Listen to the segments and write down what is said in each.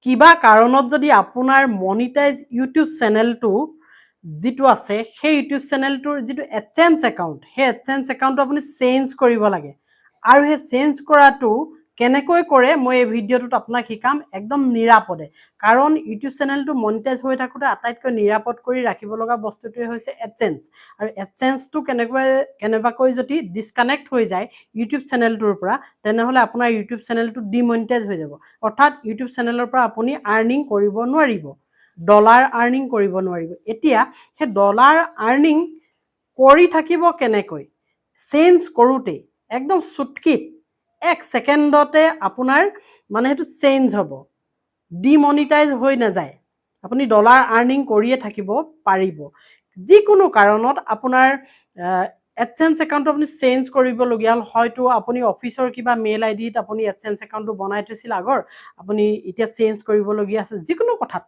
কিবা কাৰণত যদি আপোনাৰ মনিটাইজ ইউটিউব চেনেলটো যিটো আছে সেই ইউটিউব চেনেলটোৰ যিটো এডচেন্স একাউণ্ট সেই এডচেন্স একাউণ্টটো আপুনি চেঞ্জ কৰিব লাগে আৰু সেই চেঞ্জ কৰাটো কেনেকৈ কৰে মই এই ভিডিঅ'টোত আপোনাক শিকাম একদম নিৰাপদে কাৰণ ইউটিউব চেনেলটো মনিটাইজ হৈ থাকোঁতে আটাইতকৈ নিৰাপদ কৰি ৰাখিব লগা বস্তুটোৱে হৈছে এডচেন্স আৰু এডচেন্সটো কেনেবাকৈ যদি ডিছকানেক্ট হৈ যায় ইউটিউব চেনেলটোৰ পৰা তেনেহ'লে আপোনাৰ ইউটিউব চেনেলটো ডিমনিটাইজ হৈ যাব অৰ্থাৎ ইউটিউব চেনেলৰ পৰা আপুনি আৰ্নিং কৰিব নোৱাৰিব ডলাৰ আৰ্নিং কৰিব নোৱাৰিব এতিয়া সেই ডলাৰ আৰ্নিং কৰি থাকিব কেনেকৈ চেঞ্জ কৰোঁতে একদম চুটকিত 1 ছেকেণ্ডতে আপোনাৰ মানে সেইটো চেঞ্জ হ'ব ডিমনিটাইজ হৈ নাযায় আপুনি ডলাৰ আৰ্নিং কৰিয়ে থাকিব পাৰিব যিকোনো কাৰণত আপোনাৰ এডচেন্স একাউণ্টটো আপুনি চেঞ্জ কৰিবলগীয়া হ'ল হয়তো আপুনি অফিচৰ কিবা মেইল আই ডিত আপুনি এডচেন্স একাউণ্টটো বনাই থৈছিল আগৰ আপুনি এতিয়া চেঞ্জ কৰিবলগীয়া আছে যিকোনো কথাত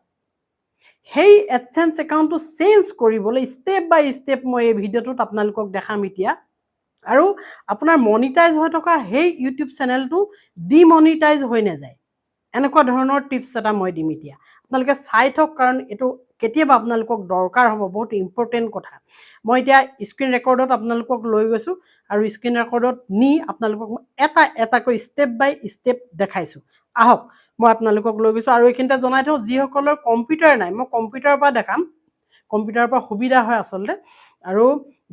সেই এডচেন্স একাউণ্টটো চেঞ্জ কৰিবলৈ ষ্টেপ বাই ষ্টেপ মই এই ভিডিঅ'টোত আপোনালোকক দেখাম এতিয়া আৰু আপোনাৰ মনিটাইজ হৈ থকা সেই ইউটিউব চেনেলটো ডিমনিটাইজ হৈ নাযায় এনেকুৱা ধৰণৰ টিপছ এটা মই দিম এতিয়া আপোনালোকে চাই থওক কাৰণ এইটো কেতিয়াবা আপোনালোকক দৰকাৰ হ'ব বহুত ইম্পৰ্টেণ্ট কথা মই এতিয়া স্ক্ৰীন ৰেকৰ্ডত আপোনালোকক লৈ গৈছোঁ আৰু স্ক্ৰীন ৰেকৰ্ডত নি আপোনালোকক এটা এটাকৈ ষ্টেপ বাই ষ্টেপ দেখাইছোঁ আহক মই আপোনালোকক লৈ গৈছোঁ আৰু এইখিনিতে জনাই থওঁ যিসকলৰ কম্পিউটাৰ নাই মই কম্পিউটাৰৰ পৰা দেখাম কম্পিউটাৰৰ পৰা সুবিধা হয় আচলতে আৰু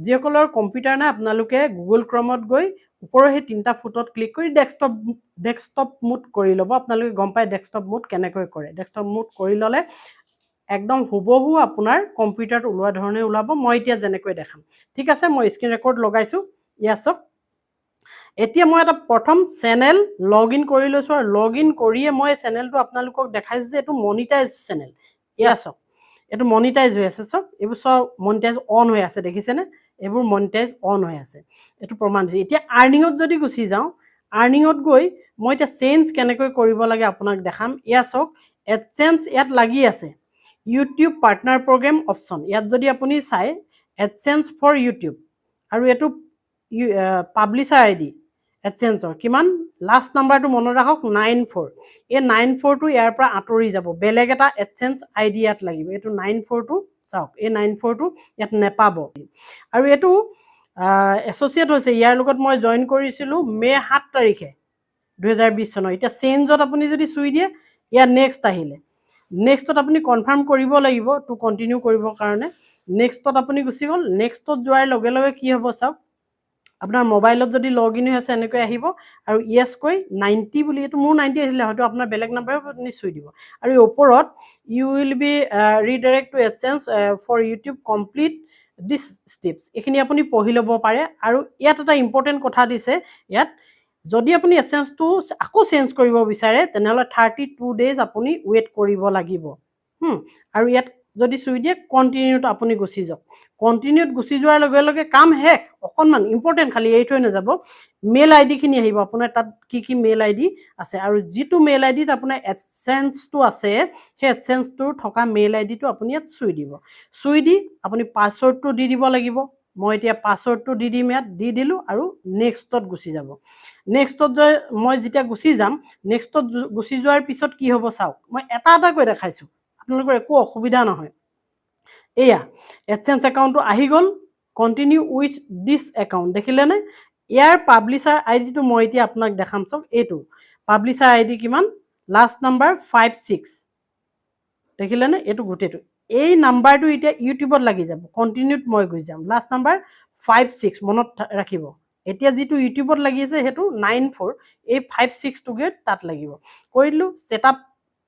যিসকলৰ কম্পিউটাৰ নাই আপোনালোকে গুগল ক্ৰমত গৈ ওপৰৰ সেই 3টা ফুটত ক্লিক কৰি ডেস্কটপ মোড কৰি ল'ব আপোনালোকে গম পায় ডেস্কটপ মোড কেনেকৈ কৰে ডেস্কটপ মোড কৰি ল'লে একদম হুবহু আপোনাৰ কম্পিউটাৰত ওলোৱা ধৰণে ওলাব মই এতিয়া যেনেকৈ দেখাম ঠিক আছে মই স্ক্ৰীন ৰেকৰ্ড লগাইছোঁ ইয়াত চাওক এতিয়া মই এটা প্ৰথম চেনেল লগ ইন কৰি লৈছোঁ আৰু লগ ইন কৰিয়ে মই চেনেলটো আপোনালোকক দেখাইছোঁ যে এইটো মনিটাইজ চেনেল ইয়াত চাওক এইটো মনিটাইজ হৈ আছে চাওক এইবোৰ চব মনিটাইজ অন হৈ আছে দেখিছেনে এইবোৰ মনিটাইজ অন হৈ আছে এইটো প্ৰমাণ দিছে এতিয়া আৰ্নিঙত যদি গুচি যাওঁ আৰ্নিঙত গৈ মই এতিয়া চেঞ্জ কেনেকৈ কৰিব লাগে আপোনাক দেখাম ইয়াত চাওক এডচেন্স ইয়াত লাগি আছে ইউটিউব পাৰ্টনাৰ প্ৰগ্ৰেম অপশ্যন ইয়াত যদি আপুনি চায় এডচেন্স ফৰ ইউটিউব আৰু এইটো পাব্লিচাৰ আই ডি এডচেন্সৰ কিমান লাষ্ট নাম্বাৰটো মনত ৰাখক 94 এই 94টো ইয়াৰ পৰা আঁতৰি যাব বেলেগ এটা এডচেন্স আই ডি ইয়াত লাগিব এইটো 94টো চাওক এই 94টো ইয়াত নেপাব আৰু এইটো এছ'চিয়েট হৈছে ইয়াৰ লগত মই জইন কৰিছিলোঁ মে 7 তাৰিখে 2020 চনৰ এতিয়া চেঞ্জত আপুনি যদি চুই দিয়ে ইয়াত নেক্সট আহিলে নেক্সটত আপুনি কনফাৰ্ম কৰিব লাগিব টু কণ্টিনিউ কৰিবৰ কাৰণে নেক্সটত আপুনি গুচি গ'ল নেক্সটত যোৱাৰ লগে লগে কি হ'ব চাওক আপোনাৰ মোবাইলত যদি লগ ইন হৈ আছে এনেকৈ আহিব আৰু ইয়েছ কৈ 90 বুলি এইটো মোৰ 90 আহিলে হয়তো আপোনাৰ বেলেগ নাম্বাৰ আপুনি চুই দিব আৰু এই ওপৰত you will be redirect to AdSense for YouTube complete this steps এইখিনি আপুনি পঢ়ি ল'ব পাৰে আৰু ইয়াত এটা ইম্পৰ্টেণ্ট কথা দিছে ইয়াত যদি আপুনি এডচেন্সটো আকৌ চেঞ্জ কৰিব বিচাৰে তেনেহ'লে 32 ডেজ আপুনি ৱেইট কৰিব লাগিব আৰু ইয়াত যদি চুই দিয়ে কণ্টিনিউত আপুনি গুচি যাওক কণ্টিনিউত গুচি যোৱাৰ লগে লগে কাম শেষ অকণমান ইম্পৰ্টেণ্ট খালি এৰি থৈ নাযাব মেইল আই ডিখিনি আহিব আপোনাৰ তাত কি মেইল আই ডি আছে আৰু যিটো মেইল আই ডিত আপোনাৰ এডচেন্সটো আছে সেই এডচেন্সটোৰ থকা মেইল আই ডিটো আপুনি ইয়াত চুই দিব চুই দি আপুনি পাছৱৰ্ডটো দি দিব লাগিব মই এতিয়া পাছৱৰ্ডটো দি দিম ইয়াত দি দিলোঁ আৰু নেক্সটত গুচি যাব নেক্সটত মই যেতিয়া গুচি যাম নেক্সটত গুচি যোৱাৰ পিছত কি হ'ব চাওক মই এটা এটাকৈ দেখাইছোঁ আপোনালোকৰ একো অসুবিধা নহয় এয়া এডচেন্স একাউণ্টটো আহি গ'ল কণ্টিনিউ উইথ দিছ একাউণ্ট দেখিলেনে ইয়াৰ পাব্লিচাৰ আই ডিটো মই এতিয়া আপোনাক দেখাম চাওক এইটো পাব্লিচাৰ আই ডি কিমান লাষ্ট নাম্বাৰ 56 দেখিলেনে এইটো গোটেইটো এই নাম্বাৰটো এতিয়া ইউটিউবত লাগি যাব কণ্টিনিউত মই গুচি যাম লাষ্ট নাম্বাৰ 56 মনত ৰাখিব এতিয়া যিটো ইউটিউবত লাগি আছে সেইটো 94 এই 56টোকে তাত লাগিব কৰি দিলোঁ ছেটআপ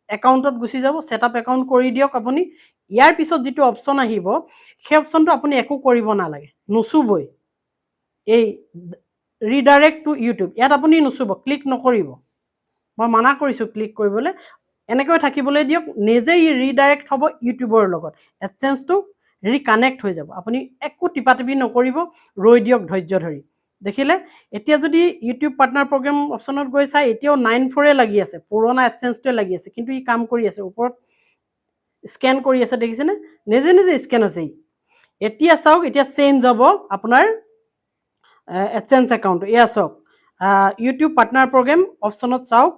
একাউণ্টত গুচি যাব ছেটআপ একাউণ্ট কৰি দিয়ক আপুনি ইয়াৰ পিছত যিটো অপশ্যন আহিব সেই অপশ্যনটো আপুনি একো কৰিব নালাগে নুচুবই এই ৰিডাইৰেক্ট টু ইউটিউব ইয়াত আপুনি নুচুব ক্লিক নকৰিব মই মানা কৰিছোঁ ক্লিক কৰিবলৈ এনেকৈ থাকিবলৈ দিয়ক নিজেই ৰিডাইৰেক্ট হ'ব ইউটিউবৰ লগত এডচেন্সটো ৰিকানেক্ট হৈ যাব আপুনি একো টিপাটিপি নকৰিব ৰৈ দিয়ক ধৈৰ্য ধৰি দেখিলে এতিয়া যদি ইউটিউব পাৰ্টনাৰ প্ৰগ্ৰেম অপশ্যনত গৈ চাই এতিয়াও 94 লাগি আছে পুৰণা এডচেন্সটোৱে লাগি আছে কিন্তু ই কাম কৰি আছে ওপৰত স্কেন কৰি আছে দেখিছেনে নিজে নিজে স্কেন হৈছে এতিয়া চাওক এতিয়া চেঞ্জ হ'ব আপোনাৰ এডচেন্স একাউণ্টটো এয়া চাওক ইউটিউব পাৰ্টনাৰ প্ৰগ্ৰেম অপশ্যনত চাওক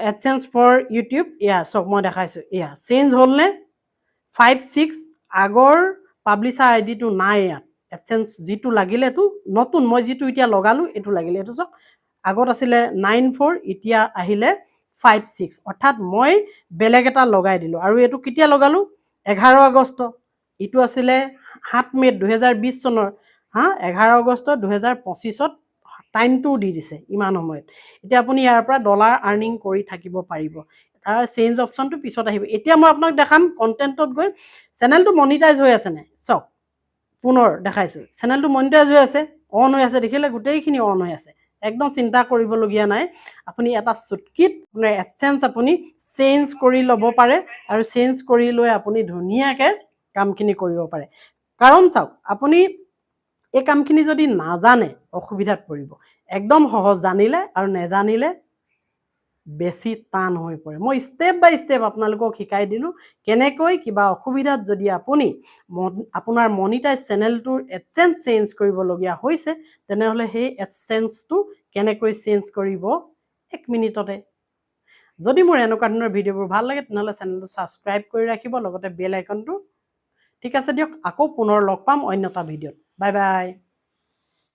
এডচেন্স ফৰ ইউটিউব এয়া চাওক মই দেখাইছোঁ এয়া চেঞ্জ হ'লনে 5-6 আগৰ পাব্লিচাৰ আইডিটো নাই ইয়াত এডচেন্স যিটো লাগিলেতো নতুন মই যিটো এতিয়া লগালোঁ এইটো লাগিলে এইটো চাওক আগত আছিলে 9-4 এতিয়া আহিলে 5-6 অৰ্থাৎ মই বেলেগ এটা লগাই দিলোঁ আৰু এইটো কেতিয়া লগালোঁ 11 আগষ্ট এইটো আছিলে 7 মে 2020 চনৰ 11 আগষ্ট 2025ত টাইমটো দি দিছে ইমান সময়ত এতিয়া আপুনি ইয়াৰ পৰা ডলাৰ আৰ্নিং কৰি থাকিব পাৰিব তাৰ চেঞ্জ অপশ্যনটো পিছত আহিব এতিয়া মই আপোনাক দেখাম কণ্টেণ্টত গৈ চেনেলটো মনিটাইজ হৈ আছে নাই চাওক পুনৰ দেখাইছোঁ চেনেলটো মনিটাইজ হৈ আছে অন হৈ আছে দেখিলে গোটেইখিনি অন হৈ আছে একদম চিন্তা কৰিবলগীয়া নাই আপুনি এটা চুটকিত আপোনাৰ এডচেন্স আপুনি চেঞ্জ কৰি ল'ব পাৰে আৰু চেঞ্জ কৰি লৈ আপুনি ধুনীয়াকৈ কামখিনি কৰিব পাৰে কাৰণ চাওক আপুনি এই কামখিনি যদি নাজানে অসুবিধাত পৰিব একদম সহজ জানিলে আৰু নেজানিলে বেছি টান হৈ পৰে মই ষ্টেপ বাই ষ্টেপ আপোনালোকক শিকাই দিলোঁ কেনেকৈ কিবা অসুবিধাত যদি আপুনি আপোনাৰ মনিটাইজ চেনেলটোৰ এডচেন্স চেঞ্জ কৰিবলগীয়া হৈছে তেনেহ'লে সেই এডচেন্সটো কেনেকৈ চেঞ্জ কৰিব 1 মিনিটতে যদি মোৰ এনেকুৱা ধৰণৰ ভিডিঅ'বোৰ ভাল লাগে তেনেহ'লে চেনেলটো ছাবস্ক্ৰাইব কৰি ৰাখিব লগতে বেল আইকনটো ঠিক আছে দিয়ক আকৌ পুনৰ লগ পাম অন্য এটা ভিডিঅ'ত বাই বাই